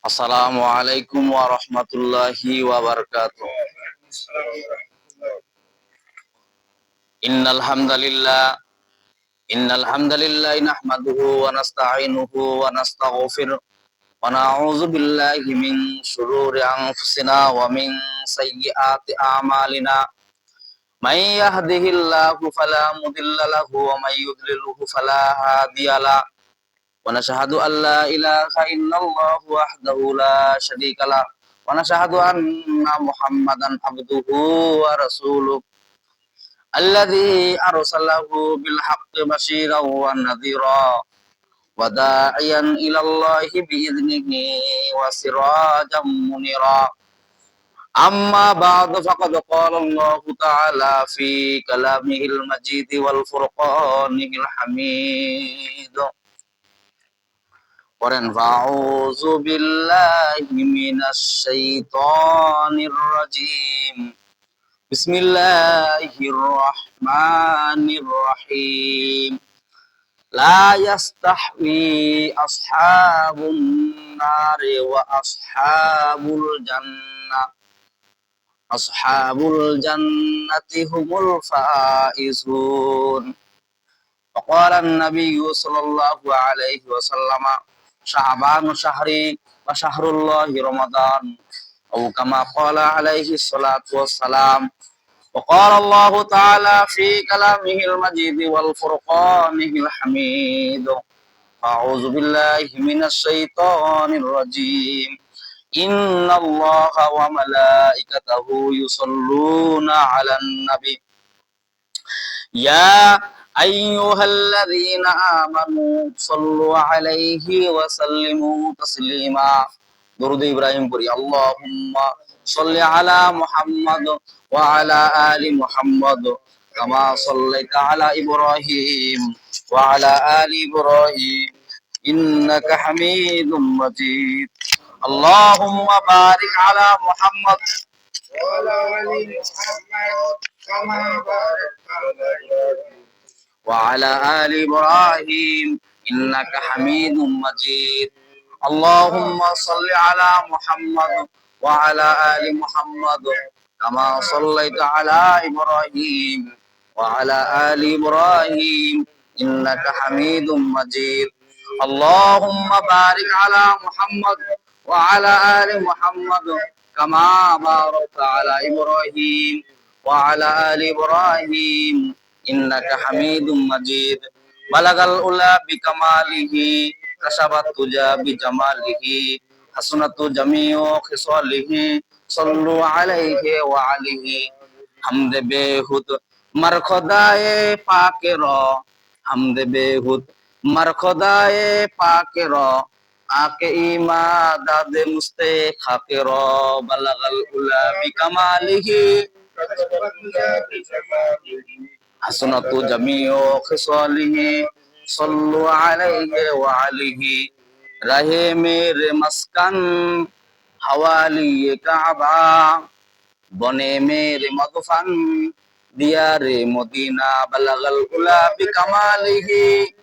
আসসালামু আলাইকুম ওয়া রাহমাতুল্লাহি ওয়া বারাকাতুহু। ইন্নাল হামদালিল্লাহ নাহমাদুহু ওয়া নাস্তাঈনুহু ওয়া নাস্তাগফিরুহ ওয়া নাউযু বিল্লাহি মিন শুরুরি আনফুসিনা ওয়া মিন সাইয়্যিআতি আমালিনা। মান ইয়াহদিহিল্লাহু ফালা মুদিল্লা লাহু ওয়া মান ইউদ্লিলহু ফালা হাদিয়া লাহু। ونشهد أن لا إله إلا الله وحده لا شريك له ونشهد أن محمدا عبده ورسوله الذي أرسله بالحق بشيرا ونذيرا وداعيا إلى الله بإذنه وسراجا منيرا. أما بعد فقد قال الله تعالى في كلامه المجيد والفرقانه الحميد. A'udzu billahi minasy syaithanir rajim. Bismillahirrahmanirrahim. La yastahwi ashabun nari wa ashabul jannati humul faizun. Faqala an-nabiyyu sallallahu alaihi wasallam Sya'ban syahri wa syahrullahi Ramadan. Atau kama qala alaihi salatu wassalam. Wa qala Allah ta'ala fi kalamihil majid wal furqanihil hamid. A'udzu billahi minasy syaithanir rajim. Innallaha wa malaikatahu yusholluna 'alan nabi. Ya ayyuhalladzina amanu sallu alaihi wa sallimu taslima. Durud Ibrahim puri. Allahumma salli ala Muhammad wa ala ali Muhammad kama sallaita ala Ibrahim wa ala ali Ibrahim innaka Hamidum Majid. Allahumma barik ala Muhammad wa ala ali Muhammad kama barakta ala Ibrahim وعلى آل إبراهيم إنك حميد مجيد. اللهم صل على محمد وعلى آل محمد كما صليت على إبراهيم وعلى آل إبراهيم إنك حميد مجيد. اللهم بارك على محمد وعلى آل محمد كما باركت على إبراهيم وعلى آل إبراهيم Innaka Hamidum Majid. Balagal ula bi kamalihi kasabat tuja bi jamalihi hasunatu jami'u khisalihi sallu alaihi wa alihi hamde behud markhodaye pakero hamde behud markhodaye pakero ake imadade muste khakero balagal ula bi kamalihi hasunatu jami'u khisalihi sallu alaihi wa alihi rahe mere maskan hawali Kaaba bone mere madfan diyare Madina balagal ula bi kamalihi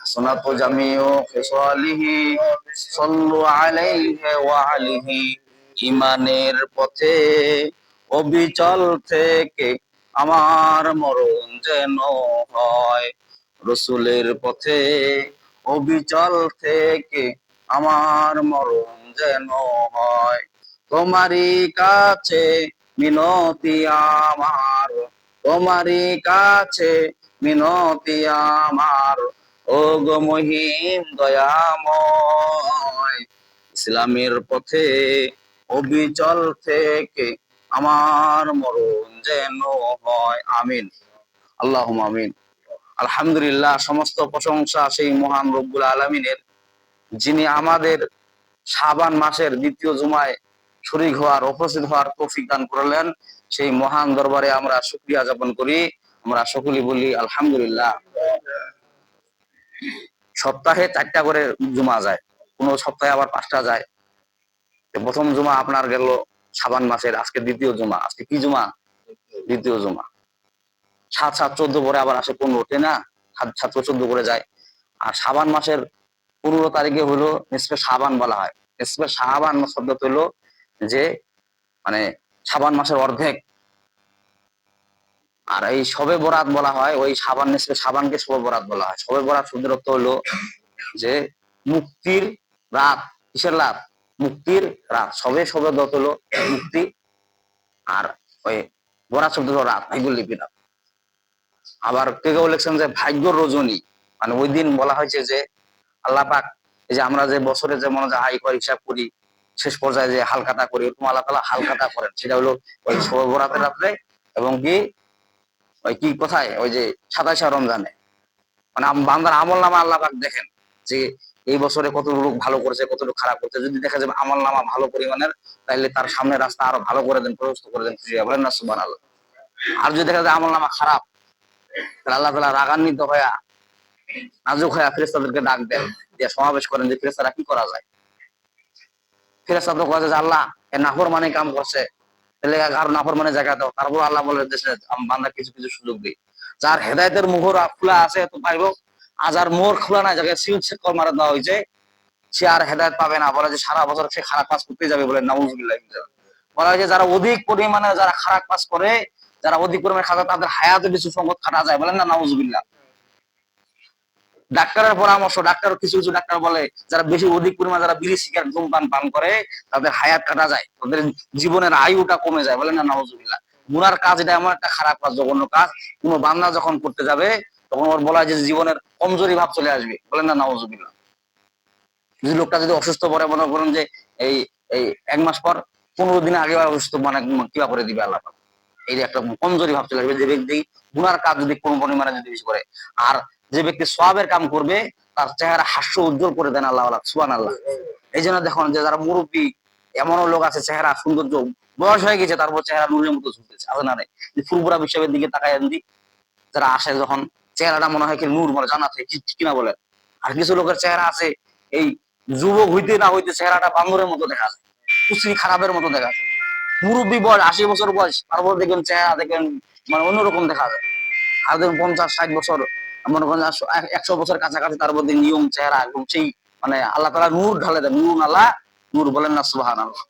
hasunatu jami'u khisalihi sallu alaihi wa alihi imaনের পথে অবিচল থেকে আমার মরণ যেন হয় রাসূলের পথে অবিচল থেকে আমার মরণ যেন হয় তোমারই কাছে মিনতি আমার তোমারই কাছে মিনতি আমার ওগো মহিম দয়াময় ইসলামের পথে অবিচল থেকে আমার মরণ যেন হয়। আমিন, আল্লাহুম্মা আমিন। আলহামদুলিল্লাহ, সমস্ত প্রশংসা সেই মহান রব্বুল আলামিনের, যিনি আমাদের শাবান মাসের দ্বিতীয় জুমায় শরীক হওয়ার উপস্থিত হওয়ার তৌফিক দান করলেন। সেই মহান দরবারে আমরা শুকরিয়া জ্ঞাপন করি। আমরা সকলেই বলি আলহামদুলিল্লাহ। সপ্তাহে 4টা করে জুমা যায়, কোন সপ্তাহে আবার 5টা যায়। প্রথম জুমা আপনার গেল শাবান মাসের, আজকে দ্বিতীয় জুমা। আজকে কি জুমা? দ্বিতীয় জুমা। 7, 7, 14 পরে আবার আসে 15, তাই না? 7, 7, 14 করে যায়। আর শাবান মাসের 15 তারিখে হলো নিসফে শাবান বলা হয়। নিসফে শাবান শব্দ হলো যে মানে শাবান মাসের অর্ধেক। আর এই শবে বরাত বলা হয় ওই শাবান, নিসফে শাবানকে শবে বরাত বলা হয়। শবে বরাত শব্দের অর্থ হলো যে মুক্তির রাত। কিসের রাত? মুক্তির রাত। শবে দত হলো মুক্তি, আর ওই বরাত শব্দ হলো রাত, ভাগ্য লিপি রাত। আবার কেউ বলেছেন যে ভাগ্য রজনী, মানে ওই দিন বলা হয়েছে যে আল্লাহ পাক এই যে আমরা যে বছরে যে মনে হয় আয় করি, হিসাব করি, শেষ পর্যায়ে যে হালকাটা করি, ওরকম আল্লাহ তাআলা হালকাটা করেন। সেটা হলো ওই শবে বরাতের রাত্রে, এবং কি ওই কি কোথায় ওই যে 27শে রমজানে। মানে বান্দার আমল নামা আল্লাহ পাক দেখেন যে এই বছরে কত লোক ভালো করেছে, কত লোক খারাপ করছে। যদি দেখা যাবে আমল নামা ভালো পরিমাণের, তাহলে তার সামনে রাস্তা আরো ভালো করে দেন, প্রশস্ত করে দেন, খুশি বলেন না সুবহানাল্লাহ। আর যদি দেখা যায় আমল নামা খারাপ, তাহলে আল্লাহ তাআলা রাগান্বিত হয়ে নাজুক হয়ে ফেরেশতাদেরকে ডাক দেন, দিয়ে সমাবেশ করেন যে ফেরেশতারা কি করা যায়। ফেরেশতাদের কাছে যে আল্লাহ এ নাফরমানি কাম করছে, তাহলে আর নাফরমানি জায়গা দাও। তারপর আল্লাহ বলে দেশে বান্দা কিছু কিছু সুযোগ দিই। যার হেদায়েতের মোহর খোলা আছে তো পাইব, আর যার মোহর খোলা নাই, জায়গায় সিল চেক করে মারা দেওয়া হয়েছে, সে আর হেদায়েত পাবে না। বলে যে সারা বছর সে খারাপ কাজ করতে যাবে, বলে নাউজুবিল্লাহ। বলা হয় যে যারা অধিক পরিমাণে যারা খারাপ কাজ করে, যারা অধিক পরিমাণে খারাপ, তাদের হায়াতে কিছু সংকট কাটা যায়, বলেন না নাউজুবিল্লাহ। ডাক্তারের পরামর্শ, ডাক্তার কিছু কিছু ডাক্তার বলে যারা বেশি অধিক পরিমাণে যারা বিড়ি সিগারেট ধূমপান পান করে, তাদের হায়াত কাটা যায়, তাদের জীবনের আয়ুটা কমে যায়, বলেন না নাউজুবিল্লাহ। গুনার কাজ এটা এমন একটা খারাপ কাজ, জঘন্য কাজ, কোনো বান্দা যখন করতে যাবে তখন ওর বলা হয় যে জীবনের কমজোরি ভাব চলে আসবে, বলেন না নাউজুবিল্লাহ। যদি লোকটা যদি অসুস্থ পড়ে, মনে করেন যে এই এই 1 মাস পর 15 দিন আগে অসুস্থ, মানে কিবা করে দিবে আল্লাহ। এই যে একটা কমজোরি ভাব চলে আসবে যে ব্যক্তি গুনার কাজ যদি কোন পরিমাণে যদি বেশি করে। আর যে ব্যক্তি সওয়াবের কাম করবে, তার চেহারা হাস্য উজ্জ্বল করে দেন আল্লাহ, সুবহানাল্লাহ। এই জন্য দেখুন যে যারা মুরব্বী, এমনও লোক আছে চেহারা সৌন্দর্য, বয়স হয়ে গেছে তারপর চেহারা নূরের মতো ঝুলতেছে, আছে না? ফুরফুরা বিশ্বের দিকে তাকায় দি, যারা আসে যখন চেহারাটা মনে হয় কি নূর, মনে জান্নাতে, কিনা বলে। আর কিছু লোকের চেহারা আছে এই যুবক হইতে না হইতে চেহারাটা বান্দরের মতো দেখা যায়, কুচি খারাপের মতো দেখা যায়। মুরব্বী বয়স 80 বছর বয়স, তারপর দেখবেন চেহারা দেখবেন মানে অন্যরকম দেখা যায়। আর দেখবেন 50-60 বছর, মনে করেন 100 বছর কাছাকাছি, তারপর নিয়ম চেহারা একদম সেই, মানে আল্লাহ তাআলা নূর ঢালে দেন, নূর আল্লাহ নূর, বলেন না সুবহানাল্লাহ।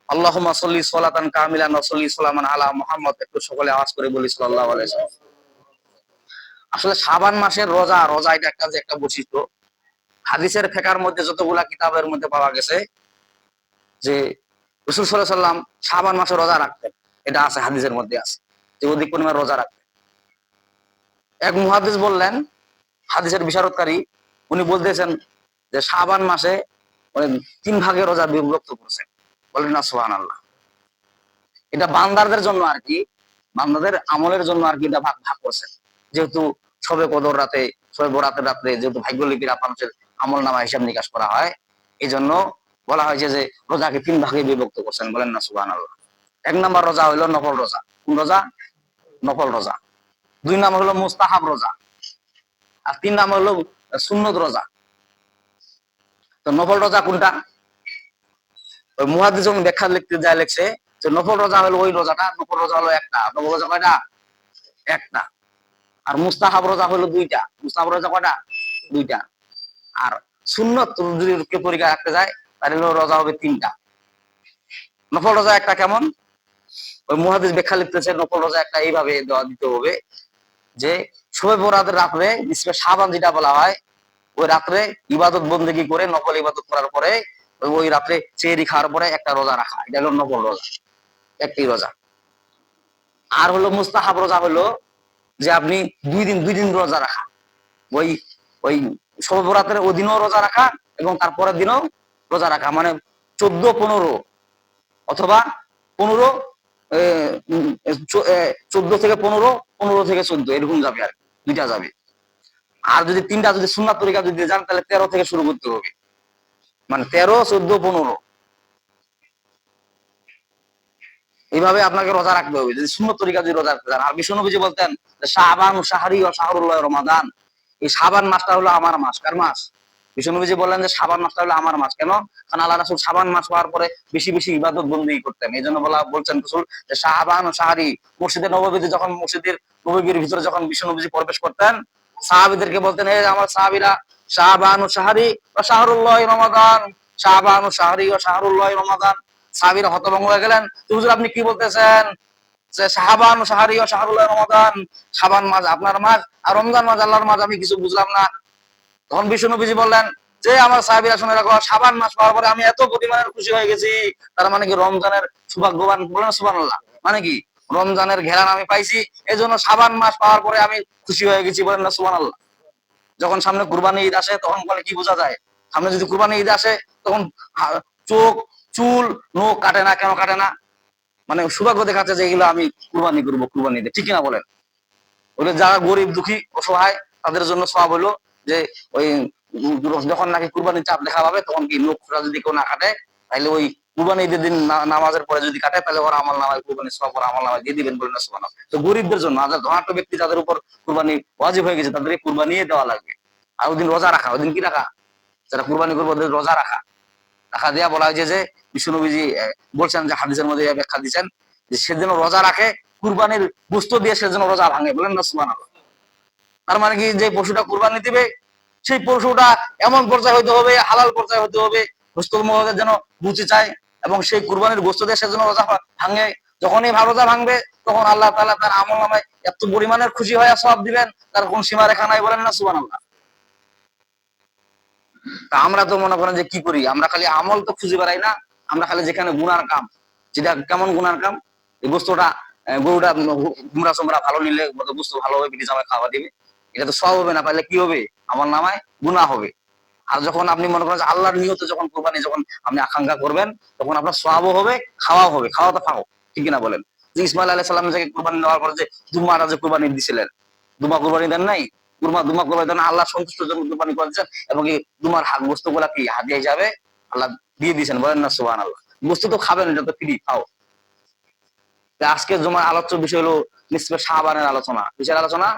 আল্লাহুম্মা সাল্লি সালাতান কামিলান ওয়া সাল্লি সালামান আলা মুহাম্মদ। একটু সকলে আওয়াজ করে বলি সাল্লাল্লাহু আলাইহি ওয়াসাল্লাম। আসলে শাবান মাসের রোজা, রোজা এটা একটা যে একটা বৈশিষ্ট্য, হাদিসের ফিকহের মধ্যে যতগুলা কিতাবের মধ্যে পাওয়া গেছে যে রাসূল সাল্লাল্লাহু আলাইহি ওয়াসাল্লাম শাবান মাসে রোজা রাখতেন, এটা আছে হাদিসের মধ্যে আছে যে অধিক পরিমাণে রোজা রাখতেন। এক মুহাদ্দিস বললেন, হাদিসের বিশারদকারী, উনি বলতেছেন যে শাবান মাসে মানে 3 ভাগে রোজা বিভক্ত করেছেন, বলেন না সুবহানাল্লাহ। এটা বান্দারদের জন্য আর কি, বান্দাদের আমলের জন্য আর কি এটা ভাগ ভাগ করছেন। যেহেতু শবে কদর রাতে, শবে বরাতের রাতে যেহেতু ভাগ্যলিপির মানুষের আমল নামা হিসাব নিকাশ করা হয়, এই জন্য বলা হয়েছে যে রোজাকে 3 ভাগে বিভক্ত করছেন, বলেন না সুবহানাল্লাহ। 1 নম্বর রোজা হইলো নফল রোজা। কোন রোজা? নফল রোজা। 2 নম্বর হলো মুস্তাহাব রোজা। আর 3 নম্বর হলো সুন্নত রোজা। তো নফল রোজা কোনটা? ওই মুহাদ্দিস যখন ব্যাখ্যা লিখতে যায় লিখছে যে নফল রোজা হলো ওই রোজাটা, নফল রোজা হলো একটা। নফল রোজা কয়টা? একটা। আর মুস্তাহাব রোজা হলো 2টা। মুস্তাহাব রোজা কয়টা? 2টা। আর সুন্নত যদি কেউ পরীক্ষা রাখতে যায়, তাহলে রোজা হবে 3টা। নফল রোজা একটা কেমন? ওই মুহাদ্দিস ব্যাখ্যা লিখতেছে নফল রোজা একটা এইভাবে দেওয়া দিতে হবে যে শবে বরাতের রাত্রে নিসফে শাবান যেটা বলা হয়, ওই রাত্রে ইবাদত বন্দেগী করে, নফল ইবাদত করার পরে ওই রাত্রে সেহরি খাওয়ার পরে একটা রোজা রাখা, এটা হলো নফল রোজা, একটি রোজা। আর হলো মুস্তাহাব রোজা হলো যে আপনি 2 দিন রোজা রাখা, ওই ওই শবে বরাতের ওই দিনও রোজা রাখা এবং তারপরের দিনও রোজা রাখা, মানে 14-15 অথবা 15, 14 থেকে 15, 15 থেকে 14, এরকম যাবে আর 2টা যাবে। আর যদি 3টা যদি সুন্নাত তরিকা যদি যান, তাহলে 13 থেকে শুরু করতে হবে, মানে 13, 14, 15 এইভাবে আপনাকে রোজা রাখতে হবে যদি সুন্নত তরিকা যদি রোজা রাখতে চান। আর বিশ্বনবীজি বলতেন শাবান শাহরি ওয়া শাহরুল্লাহ রমাদান, এই শাবান মাসটা হলো আমার মাস। কার মাস? বিশ্বনবীজি বললেন যে শাবান মাসটা হলো আমার মাস। কেন? কারণ আল্লাহ রাসূল শাবান মাস হওয়ার পরে বেশি বেশি ইবাদত বন্দেগী করতেন, এই জন্য বলছেন রাসূল যে শাবান ও শাহরি। মসজিদে নববীতে যখন মসজিদের নববীর ভিতরে যখন বিশ্বনবীজি প্রবেশ করতেন, সাহাবীদেরকে বলতেন, এই আমার সাহাবীরা শাবানু শাহরি ওয়া শাহরুল্লাহি রমাদান, শাবানু শাহরি ওয়া শাহরুল্লাহি রমাদান। সাহাবীরা হতভম্ব হয়ে গেলেন, হুজুর আপনি কি বলতেছেন যে শাবানু শাহরি ওয়া শাহরুল্লাহি রমাদান, শাবান মাস আপনার মাস আর রমজান মাস আল্লাহর মাস, আমি কিছু বুঝলাম না। তখন বিষ্ণু নবীজি বললেন যে আমার সাহাবীরা শুনে রাখো, শাবান মাস পাওয়ার পরে আমি এত পরিমাণের খুশি হয়ে গেছি, তার মানে কি রমজানের সৌভাগ্যবান, বলেন সুবহানাল্লাহ, মানে কি রমজানের ঘেরান আমি পাইছি, এই জন্য শাবান মাস পাওয়ার পরে আমি খুশি হয়ে গেছি, বলেন না সুবহানাল্লাহ। যখন সামনে কুরবানি ঈদ আসে তখন বলে কি বোঝা যায়, সামনে যদি কুরবানি ঈদ আসে তখন চোখ চুল নখ কাটে না, কেন কাটে না? মানে সৌভাগ্য দেখাচ্ছে যে এগুলো আমি কুরবানি করবো কুরবানি ঈদে, ঠিক না বলেন? ওদের যারা গরিব দুঃখী অসহায় তাদের জন্য সওয়াব হলো যে ওই যখন নাকি কুরবানির চাপ দেখা পাবে তখন কি নখটা যদি কেউ না কাটে, তাহলে ওই কুরবানি ঈদের দিন নামাজের পরে যদি কাটে তাহলে ওরা আমল নামায় কুরবানির সওয়াব ওরা আমল নামায় দিয়ে দিবেন, বলেন না সুবহানাল্লাহ। তো গরিবদের জন্য, আর ধনাঢ্য ব্যক্তি যাদের উপর কুরবানি ওয়াজিব হয়ে গেছে তাদেরকে কুরবানি দেওয়া লাগবে। আর ওই দিন রোজা রাখা, ওই দিন কি রাখা, যারা কুরবানি করবে ওদের রোজা রাখা, রাখা দেওয়া বলা হয়েছে যে বিষ্ণুনবীজি বলছেন যে হাদিসের মধ্যে ব্যাখ্যা দিচ্ছেন যে সেদিন রোজা রাখে, কুরবানির গোশত দিয়ে সেদিন রোজা ভাঙে, বলেন না সুবহানাল্লাহ। তার মানে কি যে পশুটা কুরবানি দিবে সেই পশুটা এমন পর্যায়ে হইতে হবে, হালাল পর্যায়ে হতে হবে, গোশতের মধ্যে যেন রুচি চায়, এবং সেই কুরবানির গোশত দিয়ে সেজন্য রোজা ভাঙে। যখনই রোজা ভাঙবে তখন আল্লাহ তাআলা তার আমল নামায় এত পরিমাণের খুশি হয়ে সওয়াব দিবেন, তার কোন সীমা রেখা নাই, বলেন না সুবহানাল্লাহ। তা আমরা তো মনে করেন যে কি করি, আমরা খালি আমল তো খুঁজে বেড়াই না, আমরা খালি যেখানে গুনার কাম, যেটা কেমন গুনার কাম, এই গোস্তটা গরুটা গুমরা সোমরা ভালো নিলে গোস্ত ভালো হবে, বিটি জামাই খাওয়া দিবে, এটা তো সব হবে না, পারলে কি হবে, আমার নামায় গুনাহ হবে। আর যখন আপনি মনে করেন আল্লাহর নিয়তে যখন কোরবানি যখন আপনি আকাঙ্ক্ষা করবেন তখন আপনার সওয়াবও হবে, খাওয়াও হবে, খাওয়া তো খাও, ঠিক না বলেন? যে ইসমাইল আলাইহিস সালাম থেকে কোরবানি নেওয়ার পরে যে দুমাটা যে কোরবানি দিছিলেন, দুমা কোরবানি দেন নাই, দুমা কোরবানি দেন, আল্লাহ সন্তুষ্টের জন্য কোরবানি করেছেন, এবং এই দুমার গোস্ত গুলা কি হাদিয়া হিসাবে আল্লাহ দিয়ে দিয়েছেন, বলেন না সুবহানাল্লাহ। গোস্ত তো খাবেন, এটা তো ফ্রি, খাও। আজকে জমার আলোচ্য বিষয় হলো নিসফে শাবানের আলোচনা, কিসের আলোচনা?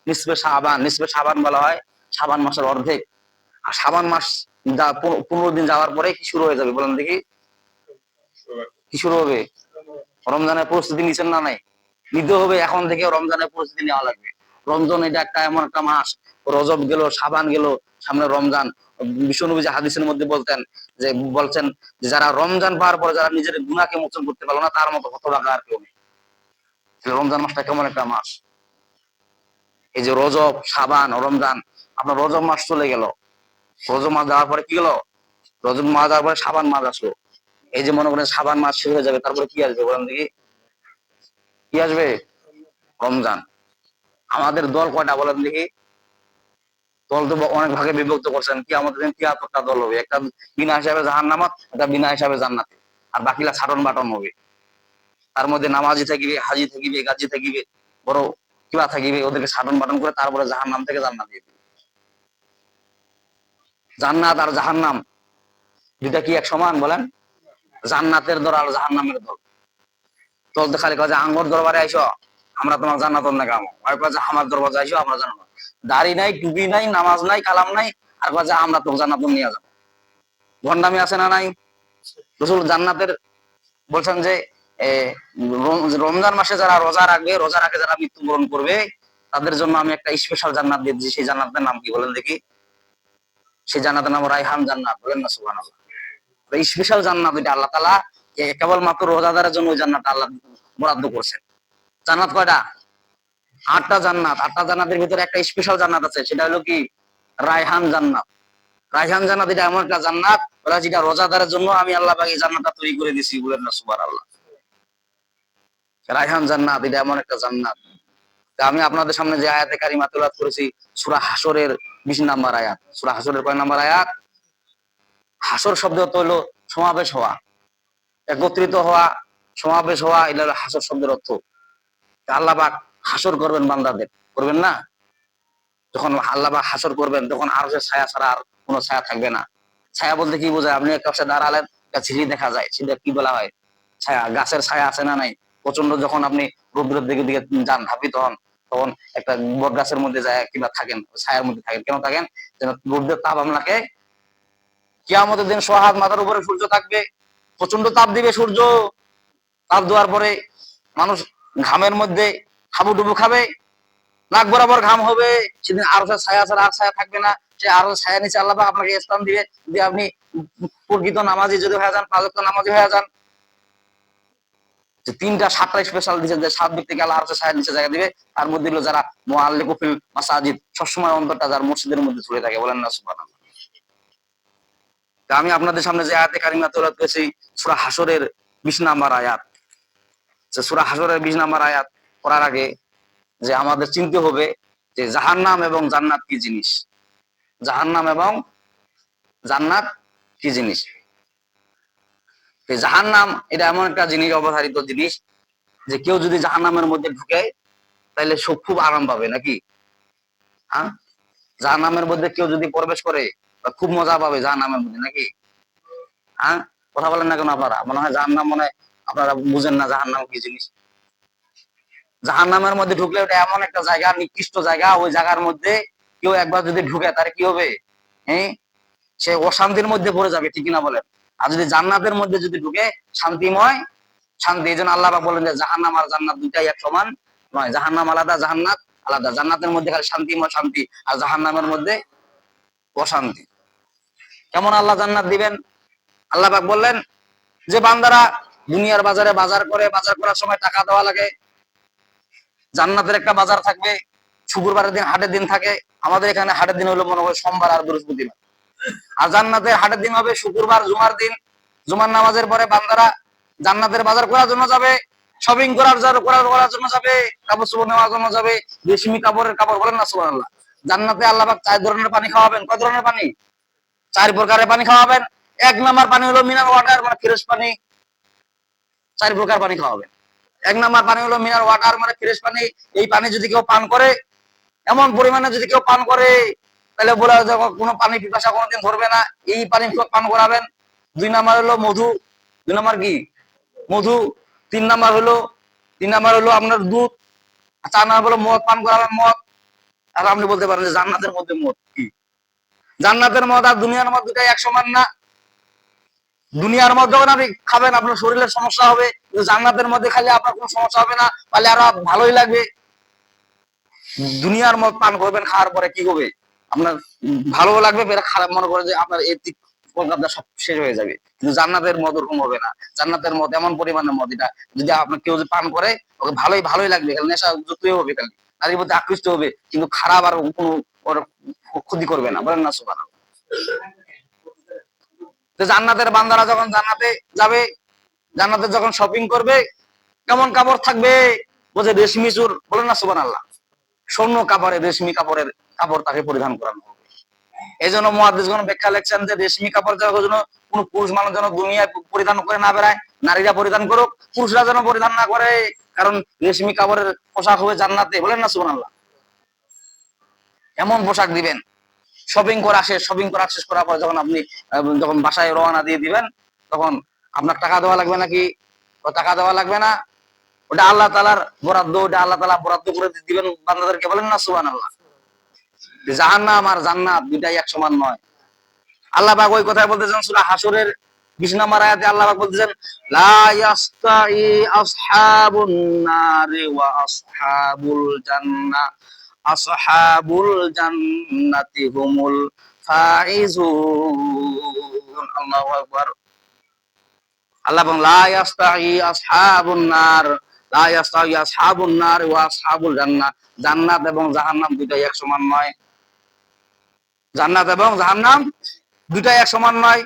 নিসফে শাবান। নিসফে শাবান বলা হয় শাবান মাসের অর্ধেক। আর শাবান মাস 15 দিন যাওয়ার পরে কি শুরু হয়ে যাবে বলেন দেখি, কি শুরু হবে? রমজানের প্রস্তুতি নিচ্ছেন না নাই? নিতে হবে, এখন থেকে রমজানের প্রস্তুতি নেওয়া লাগবে। রমজান এটা একটা এমন একটা মাস, রজব গেল, শাবান গেল, সামনে রমজান। বিশ্বনবী যে হাদিসের মধ্যে বলছেন যে যারা রমজান পাওয়ার পরে যারা নিজের গুনাহকে মোচন করতে পারলো না তার মতো হতভাগা আর কেউ নেই। রমজান মাসটা কেমন একটা মাস, এই যে রজব শাবান রমজান, আপনার রজব মাস চলে গেল, রজব মাস যাওয়ার পরে কি গেল, রজব মাস যাওয়ার পরে শাবান মাস আসলো। এই যে মনে করেন শাবান মাস শেষ হয়ে যাবে, তারপরে কি আসবে বলেন দেখি, কি আসবে? রমজান। আমাদের দল কয়টা বলেন দেখি? দল তো অনেক ভাগে বিভক্ত করছেন, কি আমাদের 73টা দল হবে, একটা বিনা হিসাবে জাহান্নামাত, একটা বিনা হিসাবে জান্নাতে, আর বাকিলা ছাটন বাটন হবে। তার মধ্যে নামাজি থাকিবে, হাজি থাকিবে, গাজী থাকিবে, বড় কিবা থাকিবে, ওদেরকে ছাটন বাটন করে তারপরে জাহান্নাম থেকে জান্নাত দিয়ে দিবে। জান্নাত আর জাহান্নাম দুইটা কি এক সমান বলেন? জান্নাতের দল আর জাহান্নামের দল। দল তো খালি কাজে আঙ্গর দরবারে আইসো আমরা তোমার জান্নাত না কাম, আর কাজে আমার দরবারে আইসো আমরা জান্নাত। দাড়ি নাই, টুপি নাই, নামাজ নাই, কালাম নাই, আর কাজে আমরা তো জান্নাত নিয়ে যাবো। ভন্ডামি আছে না নাই? রাসূল জান্নাতের বলছেন যে রমজান মাসে যারা রোজা রাখবে, রোজা রাখে যারা মৃত্যুবরণ করবে তাদের জন্য আমি একটা স্পেশাল জান্নাত দিয়ে দিচ্ছি। সেই জান্নাতের নাম কি বলেন দেখি? সেই জান্নাতের নাম রায়হান জান্নাত, বলেন না সুবহানাল্লাহ। স্পেশাল জান্নাত, এটা আল্লাহ তাআলা কেবলমাত্র রোজাদারের জন্য ওই জান্নাত আল্লাহ বরাদ্দ করছেন। জান্নাত কয়টা? 8টা জান্নাত। 8টা জান্নাতের ভিতরে একটা স্পেশাল জান্নাত আছে, সেটা হলো কি রায়হান জান্নাত। রায়হান জান্নাত এটা এমন একটা জান্নাত যেটা রোজাদারের জন্য আমি আল্লাহ পাক এই জান্নাতটা তৈরি করে দিয়েছি, বলেন না সুবহানাল্লাহ। রায়হান জান্নাত এটা এমন একটা জান্নাত। আমি আপনাদের সামনে যে আয়াতে কারিমা তেলাওয়াত করেছি সূরা হাসরের 20 নম্বর আয়াত। সূরা হাসরের কয় নম্বর আয়াত? হাসর শব্দ তো হলো সমাবেশ হওয়া, একত্রিত হওয়া, সমাবেশ হওয়া, এটা হলো হাসর শব্দের অর্থ। আল্লাহ পাক হাসর করবেন বান্দাদের, করবেন না? যখন আল্লাহ পাক হাসর করবেন তখন আরশের ছায়া ছাড়া আর কোনো ছায়া থাকবে না। ছায়া বলতে কি বোঝায়? আপনি একটা পাশে দাঁড়ালেন, একটা ঝিরি দেখা যায়, সেটা কি বলা হয়? ছায়া। গাছের ছায়া আছে না নাই? প্রচন্ড যখন আপনি রোদ্রের দিকে দিকে যান, ধাবিত হন, তখন একটা বট গাছের মধ্যে যায় কিংবা থাকেন, ছায়ার মধ্যে থাকেন, কেন থাকেন? যেন রোদ্রের তাপ আপনাকে, কিয়ামতের দিন সোহাগ মাথার উপরে সূর্য থাকবে, প্রচন্ড তাপ দিবে সূর্য, তাপ দেওয়ার পরে মানুষ ঘামের মধ্যে হাবুডুবু খাবে, নাক বরাবর ঘাম হবে, সেদিন আরশের ছায়া ছাড়া আর ছায়া থাকবে না। সে আরো ছায়া নিচে আল্লাহ পাক আপনাকে স্থান দিবে যদি আপনি প্রকৃত নামাজি যদি হয়ে যান, 5 ওয়াক্ত নামাজি হয়ে যান। যে 3টা 7টা স্পেশাল দিয়েছেন যে 7 ব্যক্তিকে আল্লাহ আরশের ছায়ার নিচে জায়গা দিবে। তার মধ্যে হলো যারা মুআল্লিকু ফিল মাসাজিদ, সবসময় অন্তরটা যার মসজিদের মধ্যে ঝুলে থাকে, বলেন না সুবহানাল্লাহ। আমি আপনাদের সামনে যে আয়াতে কারিমা তেলাওয়াত করেছি সূরা হাসরের 20 নাম্বার আয়াত। সূরা হাসরের 20 নাম্বার আয়াত পড়ার আগে যে আমাদের চিনতে হবে যে জাহান্নাম এবং জান্নাত কি জিনিস। জাহান্নাম এবং জান্নাত কি জিনিস। জাহান্নাম এটা এমন একটা জিনিস, অবধারিত জিনিস, যে কেউ যদি জাহান্নামের মধ্যে ঢুকে তাহলে সে খুব আরাম পাবে নাকি? হ্যাঁ, জাহান্নামের মধ্যে কেউ যদি প্রবেশ করে খুব মজা পাবে জাহান্নামের মধ্যে নাকি? হ্যাঁ, কথা বলেন না কেন আপনারা? মনে হয় জাহান্নাম, মনে হয় আপনারা বুঝেন না জাহান্নাম কি জিনিস। জাহান্নামের মধ্যে ঢুকলে ওটা এমন একটা জায়গা, নিকৃষ্ট জায়গা, ওই জায়গার মধ্যে কেউ একবার যদি ঢুকে তার কি হবে? হ্যাঁ, সে অশান্তির মধ্যে পড়ে যাবে, ঠিক কিনা বলেন? আর যদি জান্নাতের মধ্যে যদি ঢুকে শান্তিময় শান্তি। এই জন্য আল্লাহ পাক বলেন যে জাহান্নাম আর জান্নাত দুইটাই এক সমান নয়, জাহান্নাম আলাদা, জান্নাত আলাদা। জান্নাতের মধ্যে খালি শান্তিময় শান্তি, আর জাহান্নামের মধ্যে অশান্তি। কেমন আল্লাহ জান্নাত দিবেন? আল্লাহ পাক বললেন যে বান্দারা দুনিয়ার বাজারে বাজার করে, বাজার করার সময় টাকা দেওয়া লাগে। জান্নাতের একটা বাজার থাকবে, শুক্রবারের দিন হাটের দিন থাকে। আমাদের এখানে হাটের দিন হলো মনে হয় সোমবার আর বৃহস্পতিবার। আর জান্নাতের হাটের দিন হবে শুক্রবার, জুমার দিন। জুমার নামাজের পরে বান্দারা জান্নাতের বাজার করার জন্য যাবে, শপিং করার জন্য যাবে, কাপড় চোপড় নেওয়ার জন্য যাবে, রেশমি কাপড়ের কাপড়, বলেন না সুবহানাল্লাহ। জান্নাতে আল্লাহ পাক 4 ধরনের পানি খাওয়াবেন। কয় ধরনের পানি? 4 প্রকারের পানি খাওয়াবেন। 1 নাম্বার পানি হলো মিনারেল ওয়াটার, মানে ফ্রেশ পানি। 4 প্রকার পানি খাওয়াবেন। 1 নাম্বার পানি হলো মিনারেল ওয়াটার, মানে ফ্রেশ পানি। এই পানি যদি কেউ পান করে, এমন পরিমাণে যদি কেউ পান করে, তাহলে বলা যায় কোনো পানি পিপাসা কোনোদিন ধরবে না। এই পানি পান করাবেন। 2 নাম্বার হলো মধু। 2 নাম্বার কি? মধু। 3 নাম্বার হলো আপনার দুধ। 4 নাম্বার হলো মদ পান করাবেন, মদ। আর আপনি বলতে পারেন যে জান্নাতের মধ্যে মদ কি? জান্নাতের মদ আর দুনিয়ার মদ দুটাই এক সমান না। দুনিয়ার মদ যখন আপনি খাবেন আপনার শরীরের সমস্যা হবে, কিন্তু জান্নাতের মধ্যে খালি আপনার কোনো সমস্যা হবে না, তাহলে আরো ভালোই লাগবে। দুনিয়ার মদ পান করবেন, খাওয়ার পরে কি হবে? আপনার ভালো লাগবে, খারাপ মনে করে যে আপনার এই কলকাতা সব শেষ হয়ে যাবে। কিন্তু জান্নাতের মদ ওরকম হবে না। জান্নাতের মদ এমন পরিমাণের মদ, এটা যদি আপনার কেউ পান করে ওকে ভালোই লাগবে, খালি নেশা যতই হবে, খালি নারীর প্রতি আকৃষ্ট হবে, কিন্তু খারাপ আর কোনো ক্ষতি করবে না, বলেন না সুবহানাল্লাহ। জান্নাতের বান্দারা যখন জান্নাতে যাবে, জান্নাতে যখন শপিং করবে, কেমন কাপড় থাকবে? বলছে রেশমি চুর, বলেন না সুবহানাল্লাহ। স্বর্ণ কাপড়ের, রেশমি কাপড়ের কাপড় তাকে পরিধান করানো হবে। এই জন্য মুহাদ্দিসগণ ব্যাখ্যা লিখছেন যে রেশমি কাপড় যেন কোন পুরুষ মানুষ যেন দুনিয়ায় পরিধান করে না বেড়ায়, নারীরা পরিধান করুক, পুরুষরা যেন পরিধান না করে। কারণ রেশমি কাপড়ের পোশাক হবে জান্নাতে, বলেন না সুবহানাল্লাহ। এমন পোশাক দিবেন। শপিং করা শেষ করার পর যখন আপনি যখন বাসায় রওনা দিয়ে দিবেন, তখন আপনার টাকা দেওয়া লাগবে নাকি? টাকা দেওয়া লাগবে না, ওটা আল্লাহ তাআলার বরাদ্দ, ওটা আল্লাহ তাআলা বরাদ্দ করে দিবেন বান্দাদেরকে, বলেন না সুবহানাল্লাহ। জাহান্নাম আর জান্নাত দুইটাই এক সমান নয়। আল্লাহ পাক ওই কথাই বলতেছেন সূরা হাসরের 20 নম্বর আয়াতে। আল্লাহ পাক বলতেছেন লা ইয়াস্তাই আসহাবুন নারি ওয়া আসহাবুল জান্নাতি হুমুল ফাইজুন। আল্লাহু আকবার। আল্লাহ বলেন লা ইয়াস্তাই আসহাবুন নার, লা ইয়াস্তাই আসহাবুন নার ওয়া আসহাবুল জান্নাহ। জান্নাত এবং জাহান্নাম দুইটাই এক সমান নয়। জান্নাত এবং জাহান্নাম দুইটাই এক সমান নয়।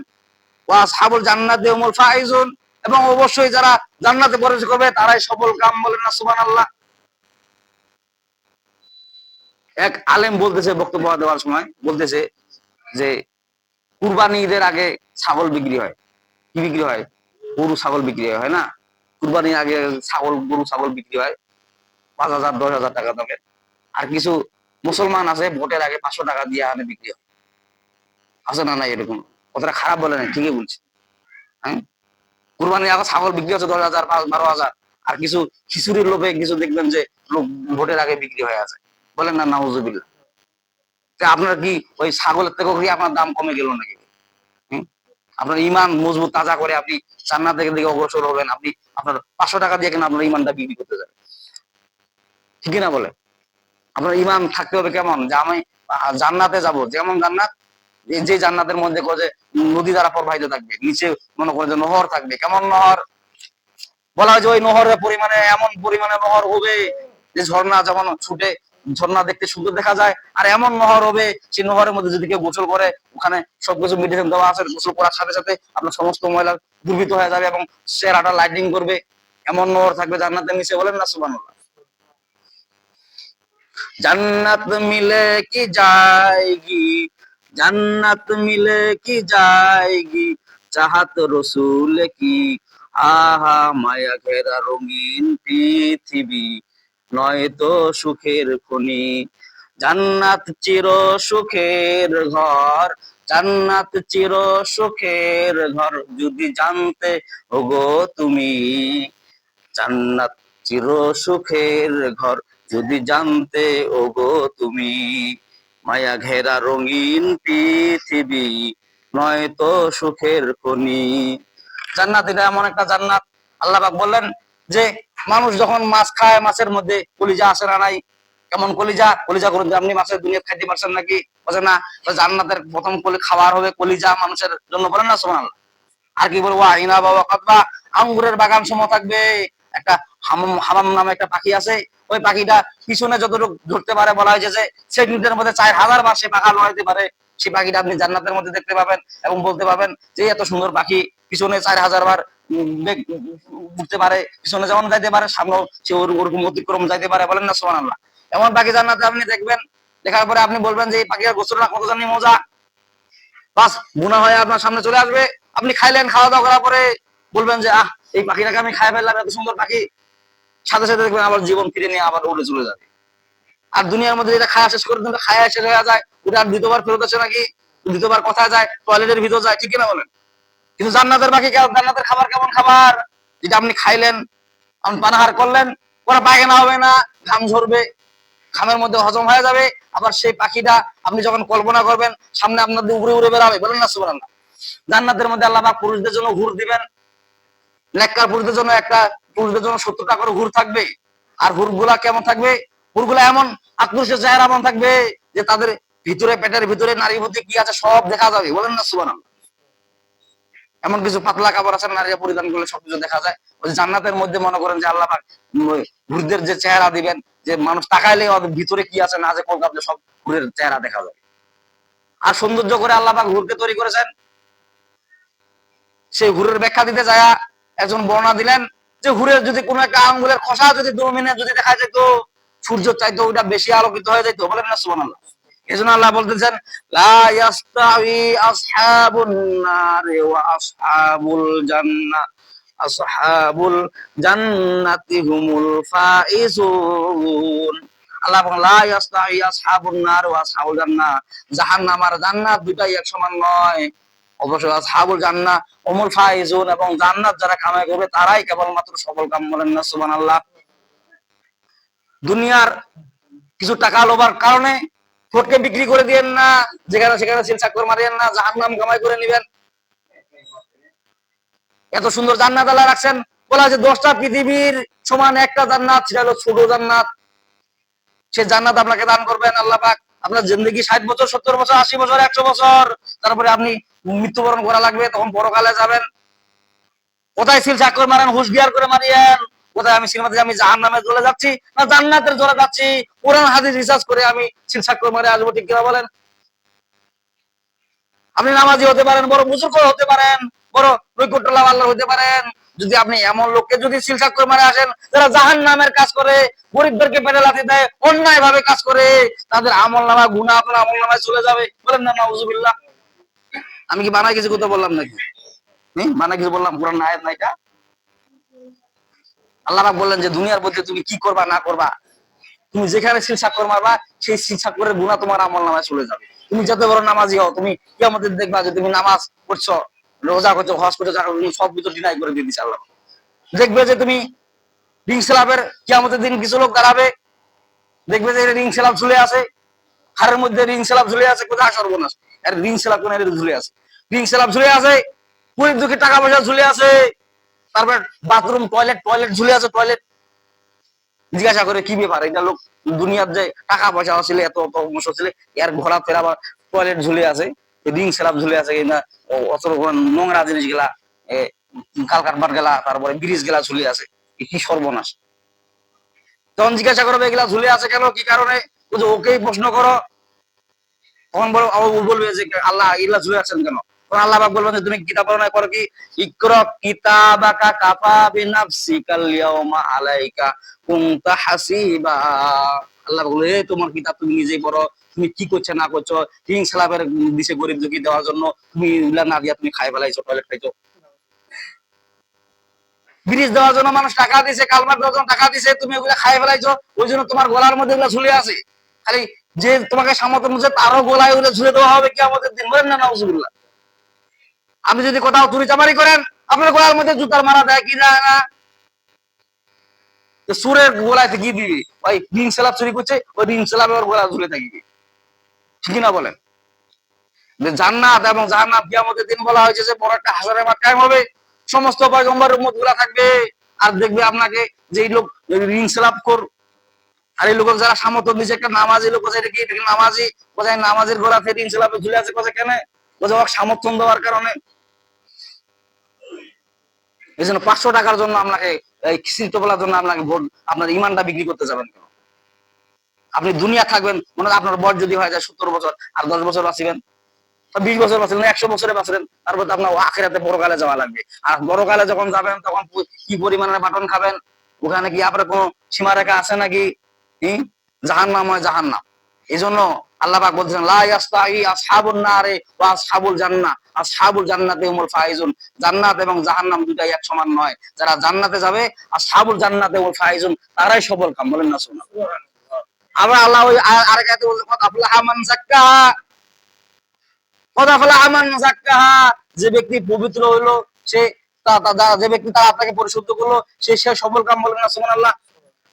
ওয়া আসহাবুল জান্নাতি হুমুল ফাইজুন, এবং অবশ্যই যারা জান্নাতে প্রবেশ করবে তারাই সফল কাম, বলেন না সুবহানাল্লাহ। এক আলেম বলতেছে, বক্তব্য দেওয়ার সময় বলতেছে যে কুরবানি ঈদের আগে ছাগল বিক্রি হয়। কি বিক্রি হয়? গরু ছাগল বিক্রি হয় না? কুরবানির আগে গরু ছাগল বিক্রি হয় 5,000 10,000 টাকা দামে। আর কিছু মুসলমান আছে ভোটের আগে 500 টাকা দিয়ে আনে বিক্রি হয়। আছে না? নাই এরকম? কথাটা খারাপ বলে না, ঠিকই বলছে। হ্যাঁ, কুরবানির আগে ছাগল বিক্রি হচ্ছে 10,000 12,000, আর কিছু খিচুড়ির লোভে কিছু দেখবেন যে লোক ভোটের আগে বিক্রি হয়ে আছে, বলেন না নাউজুবিল্লাহ। আপনার কি ওই ছাগলের থেকে কি আপনার দাম কমে গেল নাকি? আপনার ইমান মজবুত তাজা করে আপনি জান্নাতের দিকে অগ্রসর হবেন, আপনি আপনার 500 টাকা দিয়ে কেন আপনার ইমানটা বিক্রি করতে যাবেন? ঠিক না বলে? আপনার ইমান থাকতে হবে কেমন, যে আমি জান্নাতে যাব, যেমন জান্নাত, যে জান্নাতের মধ্যে যে নদী দ্বারা প্রবাহিত থাকবে, নিচে মনে করেন যে নহর থাকবে, কেমন নহর, বলা হয় যে ওই নহরের পরিমাণে, এমন পরিমাণে নহর হবে যে ঝর্ণা যেমন ছুটে, ঝর্ণা দেখতে সুন্দর দেখা যায়, আর এমন নহর হবে সেই নহরের মধ্যে যদি কেউ গোসল করে, ওখানে সবকিছু মেডিসিন দেওয়া আছে, গোসল করার সাথে সাথে আপনার সমস্ত ময়লা দুর্বৃত হয়ে যাবে এবং চেহারাটা লাইটিং করবে, এমন নহর থাকবে জান্নাতের নিচে, বলেন না সুবহানাল্লাহ। জান্নাত মিলে কি যায়গি, জান্নাত মিলে কি যায়গি, চাহাত রসুল কি, আহা মায়া ঘেরা রঙিন পৃথিবী, নয়তো সুখের খনি। জান্নাত চির সুখের ঘর, জান্নাত চির সুখের ঘর, যদি জানতে ওগো তুমি, জান্নাত চির সুখের ঘর, যদি জানতে ওগো তুমি, মায়া ঘেরা রঙিন পৃথিবী, নয়তো সুখের খনি। জান্নাত এটা এমন একটা জান্নাত, আল্লাহ পাক বললেন যে মানুষ যখন মাছ খায়, মাছের মধ্যে কলিজা আসে না নাই, কেমন কলিজা, কলিজা করুন আপনি মাছের দুনিয়া খাইতে পারছেন নাকি, বলছে না, জান্নাতের প্রথম খাবার হবে কলিজা মানুষের জন্য, বলেন না সুবহানাল্লাহ। আর কি বলবো, আইনা বাবা কাতবা, আঙ্গুরের বাগান সময় থাকবে। একটা হামাম, হামাম নামে একটা পাখি আছে, ওই পাখিটা পিছনে যতটুকু ধরতে পারে, বলা হয়েছে যে সেকেন্ডের মধ্যে 4000 বার সে পাখা লড়াইতে পারে। সেই পাখিটা আপনি জান্নাতের মধ্যে দেখতে পাবেন এবং বলতে পাবেন যে এত সুন্দর পাখি, পিছনে 4000 বার উঠতে পারে, পিছনে যেমন যাইতে পারে সামনেও সে ওরকম অতিক্রম যাইতে পারে, বলেন না সুবহানাল্লাহ। এমন পাখি জান্নাতে আপনি দেখবেন, দেখার পরে আপনি বলবেন যে এই পাখির গোসলটা কত জানি মজা, বাস গুনাহ হয়ে আপনার সামনে চলে আসবে, আপনি খাইলেন, খাওয়া দাওয়া করার পরে বলবেন যে আহ, এই পাখিটাকে আমি খাই ফেললাম, এত সুন্দর পাখি, সাথে সাথে দেখবেন আবার জীবন ফিরে নিয়ে আবার উড়ে চলে যাবে। আর দুনিয়ার মধ্যে যেটা খায়া শেষ করে দিন, খায়া শেষ হয়ে যায়, ওটা আর দ্বিতীয়বার ফেরত আসে নাকি, দ্বিতীয়বার কোথায় যায়, টয়লেটের ভিতর যায়, ঠিক কিনা বলেন। কিন্তু জান্নাতের পাখি, জান্নাতের খাবার কেমন খাবার, যেটা আপনি খাইলেন, আপনি পানাহার করলেন, ওরা পায়খানা হবে না, ঘাম ঝরবে, ঘামের মধ্যে হজম হয়ে যাবে, আবার সেই পাখিটা আপনি যখন কল্পনা করবেন সামনে আপনার দিয়ে উড়ে উড়ে বেড়াবে, বলেন না সুবহানাল্লাহ। জান্নাতের মধ্যে আল্লাহ পাক পুরুষদের জন্য হুর দিবেন, নেককার পুরুষদের জন্য একটা, পুরুষদের জন্য 70টা করে হুর থাকবে। আর হুরগুলা কেমন থাকবে, হুরগুলা এমন আকর্ষক চেহারা এমন থাকবে যে তাদের ভিতরে, পেটের ভিতরে নারী মধ্যে কি আছে সব দেখা যাবে, বলেন না সুবহানাল্লাহ। এমন কিছু পাতলা কাপড় আছে নারীরা পরিধান করলে সবকিছু দেখা যায়। ওই জান্নাতের মধ্যে মনে করেন যে আল্লাহ পাক হুরদের যে চেহারা দিবেন, যে মানুষ তাকাইলে ওদের ভিতরে কি আছে না আছে কলকাতা সব হুরের চেহারা দেখা যাবে। আর সৌন্দর্য করে আল্লাহ পাক হুরকে তৈরি করেছেন। সেই হুরের ব্যাখ্যা দিতে যায় একজন বর্ণনা দিলেন যে হুরের যদি কোনো একটা আঙ্গুলের খসা যদি 2 মিনিট যদি দেখা যেত, সূর্য চাইতো ওটা বেশি আলোকিত হয়ে যেত, বলেন না সুবহানাল্লাহ। এজন্য আল্লাহ বলতেছেন লা ইয়াস্তাউই আসহাবুন নারি ওয়া আসহাবুল জান্নাহ, আসহাবুল জান্নাতি হুমুল ফাইজুন। আল্লাহ বলেন লা ইয়াস্তাউই আসহাবুন নার ওয়া আসহাবুল জান্নাহ, জাহান্নাম আর জান্নাত দুটাই এক সমান নয়, অবশ্যই আসহাবুল জান্নাহ হুমুল ফাইজুন, এবং জান্নাত যারা কামাই করবে তারাই কেবলমাত্র সফল কাম, বলেন না সুবহানাল্লাহ। দুনিয়ার কিছু টাকা লোভার কারণে ভোটকে বিক্রি করে দিয়েন না, যেখানে সেখানে সিল চাকর মারিয়েন না, জাহান্নাম কামাই করে নিবেন। এত সুন্দর জান্নাত আল্লাহ রাখছেন, বলা আছে 10টা পৃথিবীর সমান একটা জান্নাত, সেটা হলো ছোট জান্নাত। সে জান্নাত আপনাকে দান করবেন আল্লাহ পাক। আপনার জিন্দেগি 60 বছর, 70 বছর, 80 বছর, 100 বছর, তারপরে আপনি মৃত্যুবরণ করা লাগবে, তখন পরকালে যাবেন। কোথায় সিল চাকর মারেন, হুশ বিহার করে মারিয়েন, কোথায় আমি সিনেমাতে আমি জাহান্নামে চলে যাচ্ছি না জান্নাতের চলে যাচ্ছি, কোরআন হাদিস রিসার্চ করে আমি সিল চাকর মারে আসবো, ঠিক কিনা বলেন। আপনি নামাজি হতে পারেন, বড় বুজুর্গ হতে পারেন, বড় নৈকট্যলাভ আল্লাহ হতে পারেন, যদি আপনি এমন লোককে যদি সিল চাকর মারে আসেন যারা জাহান্নামের কাজ করে, গরিবদেরকে পেটে লাথি দেয়, অন্যায় ভাবে কাজ করে, তাদের আমল নামা গুনাহ আপনার আমল নামায় চলে যাবে, বলেন না নাউজুবিল্লাহ। আমি কি বানায় কিছু কথা বললাম নাকি? বানায় কিছু বললাম? কোরআন আয়াত না এটা। আল্লাহ পাক বললেন যে দুনিয়ার মধ্যে তুমি কি করবা না করবা, তুমি যেখানে সিল চাকর মারবা সেই সিল চাকরের গুনাহ তোমার আমল নামায় চলে যাবে। তুমি যত বড় নামাজি হও, তুমি কিয়ামতের দেখবা যে তুমি নামাজ পড়ছো, রোজা করছো, হজ করছো, সব কিছু ডিনাই করে দিয়ে দিচ্ছে আল্লাহ। দেখবে যে তুমি রিং সেলাপের কিয়ামতের দিন কিছু লোক দাঁড়াবে, দেখবে যে রিং সেলাপ ঝুলে আছে, হাড়ের মধ্যে রিং সেলাপ ঝুলে আছে, কোথায় সর্বনাশ, আর রিং সেলাপ কোন ঝুলে আছে, রিং সেলাপ ঝুলে আছে, গরিব দুঃখী টাকা পয়সা ঝুলে আছে, তারপর বাথরুম টয়লেট, টয়লেট ঝুলে আছে, টয়লেট জিজ্ঞাসা করে কি ব্যাপার, এটা লোক দুনিয়ার যে টাকা পয়সা ছিল, এত অংশ ছিল, এর ঘোরা ফেরা বা টয়লেট ঝুলে আছে, রিং সেলাপ ঝুলে আছে কিনা, অত নোংরা জিনিস গেলা, কালকারবাট গেলা, তারপরে ব্রিজ গেলা ঝুলে আছে, কি সর্বনাশ। তখন জিজ্ঞাসা করবে এগুলা ঝুলে আছে কেন, কি কারণে, ওকেই প্রশ্ন করো। তখন বলবে যে আল্লাহ এগুলা ঝুলে আছেন কেন। তখন আল্লাহ পাক বলবেন যে তুমি কিতাব পড়ো না, করো কি, ইকরা কিতাবাকা কাফা বিনাফসিকাল ইয়াউমা আলাইকা কুনতা হাসিবা। আল্লাহ বলে তোমার কিতাব তুমি নিজেই পড়ো, তুমি কি করছো না করছো, হিং সালাবের দিছে গরিব দুঃখী দেওয়ার জন্য তুমি এগুলা না দিয়া তুমি খাই ফেলাইছো, টয়লেট খাইছো। ব্রিজ দেওয়ার জন্য মানুষ টাকা দিছে, কালভার্ট দেওয়ার জন্য টাকা দিছে, তুমি ওগুলা খাই ফেলাইছো, ওই জন্য তোমার গলার মধ্যে এগুলো ঝুলে আছে। খালি যে তোমাকে সামর্থ্য অনুযায়ী তারও গলায় ওগুলো ঝুলে দেওয়া হবে কিয়ামতের দিন, বলেন না নাউজুবিল্লাহ। আপনি যদি কোথাও চুরি চামারি করেন, আপনার গলার মধ্যে জুতার মারা দেয় কি যায় না? সুরের গলায় কি দিবি, ওই রিং সেলাপ চুরি করছে, ওই রিং সেলাপের গলা ঝুলে থাকবি, ঠিক না বলেন? যে জান্নাত এবং জাহান্নাম কিয়ামতের দিন বলা হয়েছে যে বড় একটা হাসরের মাঠ কায়েম হবে, সমস্ত পয়গম্বরের উম্মত গুলা থাকবে, আর দেখবে আপনাকে যে লোক রিং সেলাপ কর, আর এই লোক যারা সামর্থ্য দিচ্ছে, একটা নামাজি লোক কোথায় কি নামাজি, কোথায় নামাজের গোড়াতে রিং সেলাপে ঝুলে আছে, কোথায় কেন, কোথায় সামর্থ্য দেওয়ার কারণে। এই জন্য 500 টাকার জন্য আপনাকে, এই খিস্তি বলার জন্য আপনাকে ভোট, আপনার ইমানটা বিক্রি করতে যাবেন কেন? আপনি দুনিয়া থাকবেন, মনে হয় আপনার বয়স যদি হয়ে যায় 70 বছর, আর 10 বছর বাঁচবেন, 20 বছর বাঁচলেন, 100 বছরে বাঁচলেন, তারপর আপনার আখিরাতে বড়কালে যাওয়া লাগবে। আর বড়কালে যখন যাবেন তখন কি পরিমাণের বাটন খাবেন, ওখানে কি আপনার কোনো সীমারেখা আছে নাকি? জাহান্নাম হয় জাহান্নাম। এই জন্য আল্লাহ পাক বলছেন লা ইয়াস্তাহি আসহাবুন নারে ওয়া আসহাবুল জান্নাহ, আসহাবুল জান্নাতি হুমুল ফাইজুন। জান্নাত এবং জাহান্নাম দুটাই এক সমান নয়, যারা জান্নাতে যাবে আসহাবুল জান্নাতি হুমুল ফাইজুন, তারাই সফল কাম, বলেন না সুবহানাল্লাহ। আবার আল্লাহ ওই আরেক আয়াতে বলছেন কদ আফলাহা মান যাক্কাহা, কদ আফলাহা মান যাক্কাহা, যে ব্যক্তি পবিত্র হইলো, সে যে ব্যক্তি তার আত্মাকে পরিশুদ্ধ করলো, সে সফল কাম, বলেন না সুবহানাল্লাহ।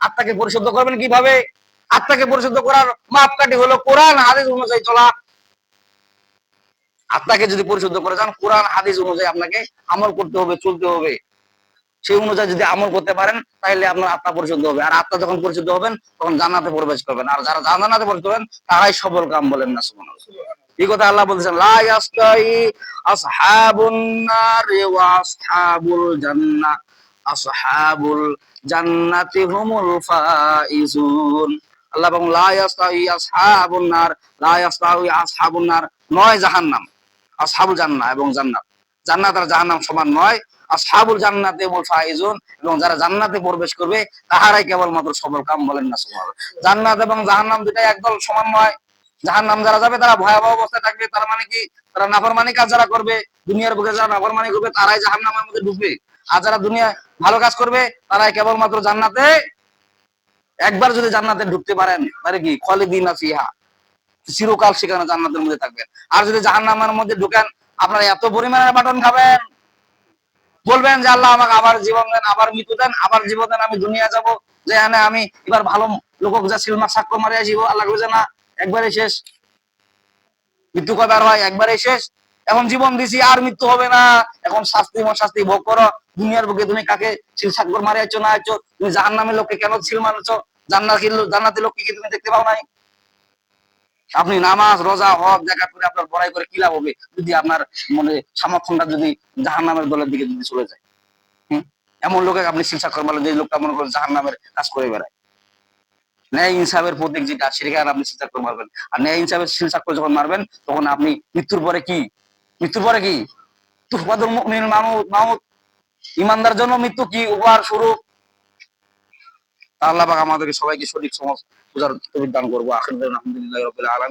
আত্মাকে পরিশুদ্ধ করবেন কিভাবে? আত্মাকে পরিশুদ্ধ করার মাপকাঠি হলো কোরআন হাদিস অনুযায়ী চলা। আত্মাকে যদি পরিশুদ্ধ করে যান, কোরআন হাদিস অনুযায়ী আপনাকে আমল করতে হবে, চলতে হবে। সেই অনুযায়ী যদি আমল করতে পারেন, তাহলে আপনার আত্মা পরিশুদ্ধ হবে, আর আত্মা যখন পরিশুদ্ধ হবেন তখন জান্নাতে প্রবেশ করবেন, আর যারা জান্নাতে প্রবেশ করবেন তারাই সফল কাম, বলেন না সুবহানাল্লাহ। এই কথা আল্লাহ বলতেছেন লা ইয়াস্তাই আসহাবুন নারি ওয়া আসহাবুল জান্নাহ, আসহাবুল জান্নাতি হুমুল ফাইজুন। আল্লাহ বলেন লা ইয়াস্তাই আসহাবুন নার, লা ইয়াস্তাই আসহাবুন নার, নয় জাহান্নাম, আসহাবুল জান্নাহ এবং জান্নাত, জান্নাত আর জাহান্নাম সমান নয়। আসহাবুল জান্নাতে হুমুল ফাইজুন, এবং যারা জান্নাতে প্রবেশ করবে তাহারাই কেবলমাত্র সফল কাম, বলেন না সুবহানাল্লাহ। জান্নাত এবং জাহান্নাম দুটাই একদল সমান নয়। জাহান্নাম যারা যাবে তারা ভয়াবহ অবস্থায় থাকবে, তার মানে কি, তারা নাফরমানি কাজ যারা করবে, দুনিয়ার বুকে যারা নাফরমানি করবে তারাই জাহান্নামের মধ্যে ঢুকবে, আর যারা দুনিয়া ভালো কাজ করবে তারাই কেবলমাত্র জান্নাতে, একবার যদি জান্নাতে ঢুকতে পারেন তাহলে কি খালিদিনা ফিহা, চিরকাল সেখানে জান্নাতের মধ্যে থাকবেন। আর যদি জাহান্নামের মধ্যে ঢুকেন, আপনারা এত পরিমাণের বাটন খাবেন, বলবেন যে আল্লাহ আমাকে আবার জীবন দেন, আবার মৃত্যু দেন, আবার জীবন দেন, আমি দুনিয়া যাব, যেখানে আমি এবার ভালো লোক যা সিলমা সাক্ষ্য মারে আসিব। আল্লাহ বলছে না, একবারে শেষ, মৃত্যু কবার হয়, একবারে শেষ। এখন জীবন দিছি, আর মৃত্যু হবে না, এখন শাস্তি শাস্তি ভোগ করো। দুনিয়ার বুকে তুমি কাকে সিল সাক্ষ্য মারে আছো না আছো, তুমি জাহান্নামের লোককে কেন সিল মারছো, জান্নাতি লোককে কি তুমি দেখতে পাও নাই? আপনি নামাজ রোজা হজ জাকাত করে আপনার বড়াই করে কি লাভ হবে, যদি আপনার মনে সামর্থ্যটা যদি জাহান্নামের দলের দিকে যদি চলে যায়। এমন লোকে আপনি শিক্ষা করবেন যে লোকটা মনে করেন জাহান্নামের কাজ করে বেড়ায়। ন্যায় ইনসাফের প্রতীক যেটা, সেখানে আপনি শিক্ষা করে মারবেন, আর ন্যায় ইনসাফের শিক্ষা করে যখন মারবেন, তখন আপনি মৃত্যুর পরে কি, মৃত্যুর পরে কি তুফাদুল মুমিনুল মাউত, ইমানদার জন্য মৃত্যু কি উপহার স্বরূপ। আল্লাহ পাক আমাদেরকে সবাইকে সঠিক সমাজ বুঝার তৌফিক দান করবো। আখির আলহামদুলিল্লাহি রাব্বিল আলামিন।